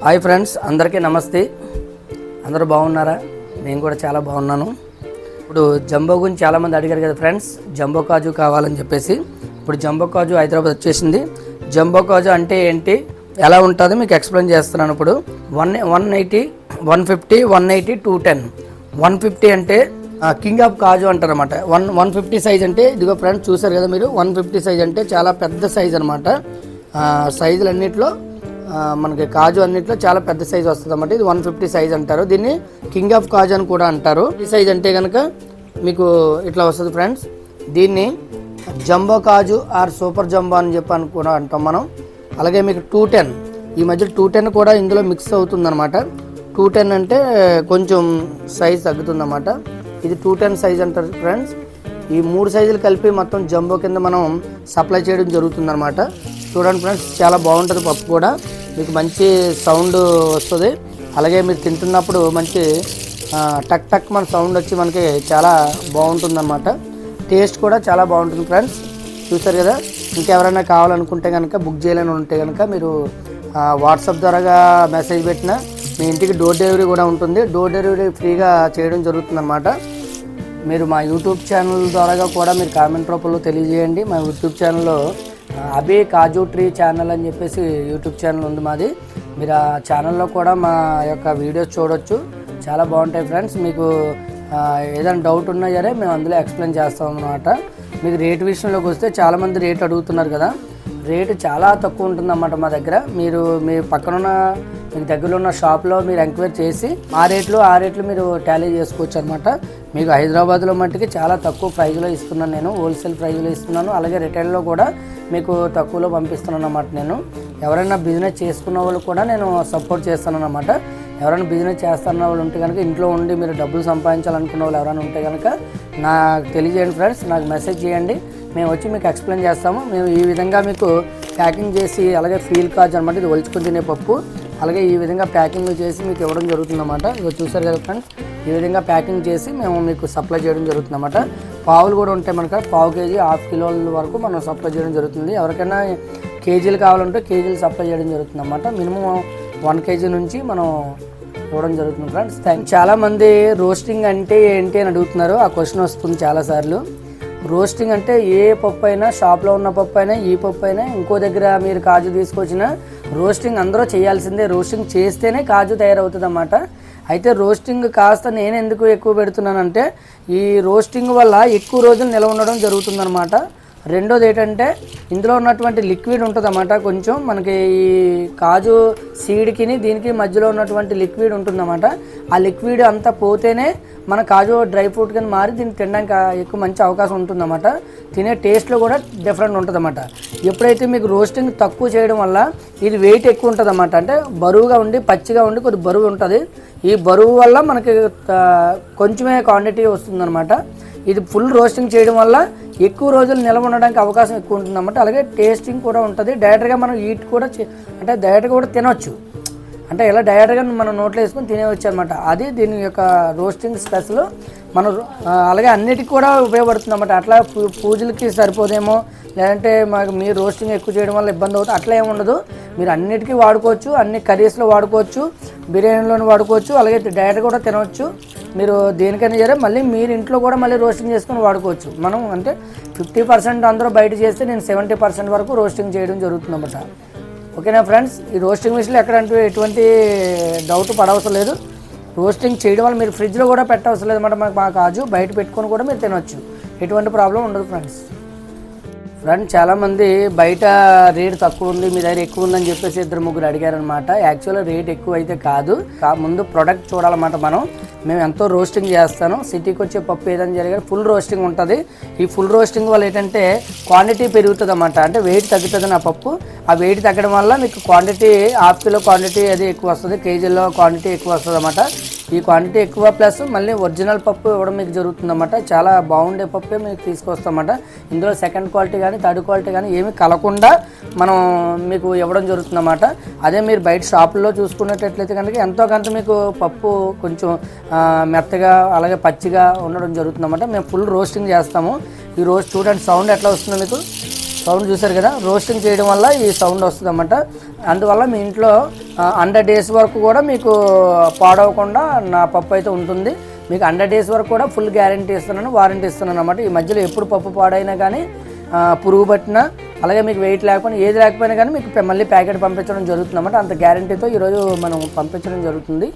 Hi friends, అందరికీ నమస్తే. అందరూ బాగున్నారా? నేను కూడా చాలా బాగున్నాను. ఇప్పుడు జంబో గురించి చాలామంది అడిగారు కదా ఫ్రెండ్స్, జంబో కాజు కావాలని చెప్పేసి. ఇప్పుడు జంబో కాజు హైదరాబాద్ వచ్చేసింది. జంబో కాజు అంటే ఏంటి, ఎలా ఉంటుందో మీకు ఎక్స్ప్లెయిన్ చేస్తున్నాను. ఇప్పుడు 180, 150, 180, 210. 150 అంటే కింగ్ ఆఫ్ కాజు అంటారు అనమాట. 150 సైజ్ అంటే ఇదిగో ఫ్రెండ్స్, చూసారు కదా మీరు. 150 సైజ్ అంటే చాలా పెద్ద సైజ్ అనమాట. సైజులు అన్నింటిలో మనకి కాజు అన్నింటిలో చాలా పెద్ద సైజు వస్తుంది అన్నమాట. ఇది 150 సైజ్ అంటారు. దీన్ని కింగ్ ఆఫ్ కాజు అని కూడా అంటారు. ఈ సైజ్ అంటే కనుక మీకు ఇట్లా వస్తుంది ఫ్రెండ్స్. దీన్ని jumbo kaju or super jumbo అని చెప్పి అని కూడా అంటాం మనం. అలాగే మీకు 210, ఈ మధ్య 210 కూడా ఇందులో మిక్స్ అవుతుంది అనమాట. 210 అంటే కొంచెం సైజ్ తగ్గుతుందన్నమాట. ఇది 210 సైజ్ అంటారు ఫ్రెండ్స్. ఈ 3 సైజులు కలిపి మొత్తం జంబో కింద మనం సప్లై చేయడం జరుగుతుంది అనమాట. చూడండి ఫ్రెండ్స్, చాలా బాగుంటుంది. పప్పు కూడా మీకు మంచి సౌండ్ వస్తుంది. అలాగే మీరు తింటున్నప్పుడు మంచి టక్ టక్ మన సౌండ్ వచ్చి మనకి చాలా బాగుంటుంది అన్నమాట. టేస్ట్ కూడా చాలా బాగుంటుంది ఫ్రెండ్స్. చూసారు కదా. ఇంకెవరైనా కావాలనుకుంటే కనుక, బుక్ చేయాలని ఉంటే కనుక మీరు వాట్సాప్ ద్వారా మెసేజ్ పెట్టినా మీ ఇంటికి డోర్ డెలివరీ కూడా ఉంటుంది. డోర్ డెలివరీ ఫ్రీగా చేయడం జరుగుతుంది అన్నమాట. మీరు మా యూట్యూబ్ ఛానల్ ద్వారా కూడా మీరు కామెంట్ రూపంలో తెలియజేయండి. మా యూట్యూబ్ ఛానల్లో అభి కాజు ట్రీ ఛానల్ అని చెప్పేసి యూట్యూబ్ ఛానల్ ఉంది మాది. మీరు ఆ ఛానల్లో కూడా మా యొక్క వీడియోస్ చూడొచ్చు. చాలా బాగుంటాయి ఫ్రెండ్స్. మీకు ఏదైనా డౌట్ ఉన్నా సరే మేము అందులో ఎక్స్ప్లెయిన్ చేస్తాం అన్నమాట. మీకు రేట్ విషయంలోకి వస్తే చాలామంది రేట్ అడుగుతున్నారు కదా. రేటు చాలా తక్కువ ఉంటుందన్నమాట మా దగ్గర. మీరు మీ పక్కనున్న మీకు దగ్గరలో ఉన్న షాప్లో మీరు ఎంక్వైరీ చేసి ఆ రేట్లు మీరు టాలీ చేసుకోవచ్చు అనమాట. మీకు హైదరాబాద్లో మట్టుకి చాలా తక్కువ ప్రైజ్లో ఇస్తున్నాను నేను. హోల్సేల్ ప్రైజ్లో ఇస్తున్నాను. అలాగే రిటైల్లో కూడా మీకు తక్కువలో పంపిస్తున్నాను అన్నమాట. నేను ఎవరైనా బిజినెస్ చేసుకున్న వాళ్ళు కూడా నేను సపోర్ట్ చేస్తాను అన్నమాట. ఎవరైనా బిజినెస్ చేస్తున్న వాళ్ళు ఉంటే కనుక, ఇంట్లో ఉండి మీరు డబ్బులు సంపాదించాలనుకున్న వాళ్ళు ఎవరైనా ఉంటే కనుక నాకు తెలియజేయండి ఫ్రెండ్స్. నాకు మెసేజ్ చేయండి. మేము వచ్చి మీకు ఎక్స్ప్లెయిన్ చేస్తాము. మేము ఈ విధంగా మీకు ప్యాకింగ్ చేసి, అలాగే ఫీల్ కాజు అనమాట, ఇది ఒలుచుకొని తినే పప్పు. అలాగే ఈ విధంగా ప్యాకింగ్ చేసి మీకు ఇవ్వడం జరుగుతుందన్నమాట. ఇది చూసారు కదా ఫ్రెండ్స్. ఈ విధంగా ప్యాకింగ్ చేసి మేము మీకు సప్లై చేయడం జరుగుతుందన్నమాట. పావులు కూడా ఉంటాయి మనకు. పావు కేజీ, హాఫ్ కిలోల వరకు మనం సప్లై చేయడం జరుగుతుంది. ఎవరికైనా కేజీలు కావాలంటే కేజీలు సప్లై చేయడం జరుగుతుందన్నమాట. మినిమం 1 కేజీ నుంచి మనం ఇవ్వడం జరుగుతుంది ఫ్రెండ్స్. చాలామంది రోస్టింగ్ అంటే ఏంటి అని అడుగుతున్నారు. ఆ క్వశ్చన్ వస్తుంది చాలాసార్లు. రోస్టింగ్ అంటే ఏ పప్పు అయినా, షాప్లో ఉన్న పప్పు అయినా, ఈ పప్పు అయినా, ఇంకో దగ్గర మీరు కాజు తీసుకొచ్చిన రోస్టింగ్ అందరూ చేయాల్సిందే. రోస్టింగ్ చేస్తేనే కాజు తయారవుతుంది అన్నమాట. అయితే రోస్టింగ్ కాస్త నేను ఎందుకు ఎక్కువ పెడుతున్నానంటే, ఈ రోస్టింగ్ వల్ల ఎక్కువ రోజులు నిల్వ ఉండడం జరుగుతుందన్నమాట. రెండోది ఏంటంటే, ఇందులో ఉన్నటువంటి లిక్విడ్ ఉంటుంది అన్నమాట. కొంచెం మనకి ఈ కాజు సీడ్కి దీనికి మధ్యలో ఉన్నటువంటి లిక్విడ్ ఉంటుందన్నమాట. ఆ లిక్విడ్ అంతా పోతేనే మన కాజు డ్రై ఫ్రూట్ కింద మారి దీన్ని తినడానికి ఎక్కువ మంచి అవకాశం ఉంటుందన్నమాట. తినే టేస్ట్లో కూడా డిఫరెంట్ ఉంటుందన్నమాట. ఎప్పుడైతే మీకు రోస్టింగ్ తక్కువ చేయడం వల్ల ఇది వెయిట్ ఎక్కువ ఉంటుంది అన్నమాట. అంటే బరువుగా ఉండి, పచ్చిగా ఉండి కొద్ది బరువు ఉంటుంది. ఈ బరువు వల్ల మనకి కొంచెమే క్వాంటిటీ వస్తుందన్నమాట. ఇది ఫుల్ రోస్టింగ్ చేయడం వల్ల ఎక్కువ రోజులు నిల్వ ఉండడానికి అవకాశం ఎక్కువ ఉంటుందన్నమాట. అలాగే టేస్టింగ్ కూడా ఉంటుంది. డైరెక్ట్గా మనం ఈట్ కూడా అంటే డైరెక్ట్గా కూడా తినవచ్చు. అంటే ఇలా డైరెక్ట్గా మనం నోట్లో వేసుకొని తినేవచ్చు అనమాట. అది దీని యొక్క రోస్టింగ్ స్పెషల్. మనం అలాగే అన్నిటికీ కూడా ఉపయోగపడుతుంది అన్నమాట. అట్లా పూజలకి సరిపోదేమో, లేదంటే మాకు మీరు రోస్టింగ్ ఎక్కువ చేయడం వల్ల ఇబ్బంది అవుతుంది, అట్లా ఏమి ఉండదు. మీరు అన్నిటికీ వాడుకోవచ్చు. అన్ని కర్రీస్లో వాడుకోవచ్చు, బిర్యానీలోనే వాడుకోవచ్చు, అలాగే డైరెక్ట్ కూడా తినవచ్చు. మీరు దేనికైనా సరే మళ్ళీ మీరు ఇంట్లో కూడా మళ్ళీ రోస్టింగ్ చేసుకొని వాడుకోవచ్చు. మనం అంటే 50% అందరూ బయట చేస్తే నేను 70% వరకు రోస్టింగ్ చేయడం జరుగుతుంది అన్నమాట. ఓకేనా ఫ్రెండ్స్. ఈ రోస్టింగ్ విషయంలో ఎటువంటి డౌట్ పడవసరం లేదు. రోస్టింగ్ చేయడం వల్ల మీరు ఫ్రిడ్జ్లో కూడా పెట్టవసరం లేదన్నమాట. మా కాజు బయట పెట్టుకొని కూడా మీరు తినవచ్చు. ఎటువంటి ప్రాబ్లం ఉండదు ఫ్రెండ్స్. చాలామంది బయట రేట్ తక్కువ ఉంది, మీ దగ్గర ఎక్కువ ఉందని చెప్పేసి 2-3 అడిగారనమాట. యాక్చువల్గా రేట్ ఎక్కువ అయితే కాదు. ముందు ప్రొడక్ట్ చూడాలన్నమాట. మేము ఎంతో రోస్టింగ్ చేస్తాను. సిటీకి వచ్చే పప్పు ఏదైనా జరిగే ఫుల్ రోస్టింగ్ ఉంటుంది. ఈ ఫుల్ రోస్టింగ్ వల్ల ఏంటంటే క్వాంటిటీ పెరుగుతుంది అన్నమాట. అంటే వెయిట్ తగ్గుతుంది నా పప్పు. ఆ వెయిట్ తగ్గడం వల్ల మీకు క్వాంటిటీ, హాఫ్ కిలో క్వాంటిటీ అది ఎక్కువ వస్తుంది, కేజీలో క్వాంటిటీ ఎక్కువ వస్తుంది అన్నమాట. ఈ క్వాంటిటీ ఎక్కువ ప్లస్ మళ్ళీ ఒరిజినల్ పప్పు ఇవ్వడం మీకు జరుగుతుందన్నమాట. చాలా బాగుండే పప్పే మీకు తీసుకొస్తామన్నమాట. ఇందులో సెకండ్ క్వాలిటీ కానీ, థర్డ్ క్వాలిటీ కానీ ఏమీ కలకుండా మనం మీకు ఇవ్వడం జరుగుతుందన్నమాట. అదే మీరు బయట షాపుల్లో చూసుకున్నట్లయితే కనుక ఎంతో కొంత మీకు పప్పు కొంచెం మెత్తగా, అలాగే పచ్చిగా ఉండడం జరుగుతుందన్నమాట. మేము ఫుల్ రోస్టింగ్ చేస్తాము. ఈ రోస్ట్ చూడండి, సౌండ్ ఎట్లా వస్తుందో మీకు. సౌండ్ చూసారు కదా, రోస్టింగ్ చేయడం వల్ల ఈ సౌండ్ వస్తుంది అన్నమాట. అందువల్ల మీ ఇంట్లో 100 days వరకు కూడా మీకు పాడవకుండా నా పప్పు అయితే ఉంటుంది. మీకు 100 days వరకు కూడా ఫుల్ గ్యారంటీ ఇస్తున్నాను, వారంటీ ఇస్తున్నాను అన్నమాట. ఈ మధ్యలో ఎప్పుడు పప్పు పాడైనా కానీ, పురుగు పట్టినా, అలాగే మీకు వెయిట్ లేకపోయినా, ఏది లేకపోయినా కానీ మీకు మళ్ళీ ప్యాకెట్ పంపించడం జరుగుతుంది అన్నమాట. అంత గ్యారంటీతో ఈరోజు మనం పంపించడం జరుగుతుంది.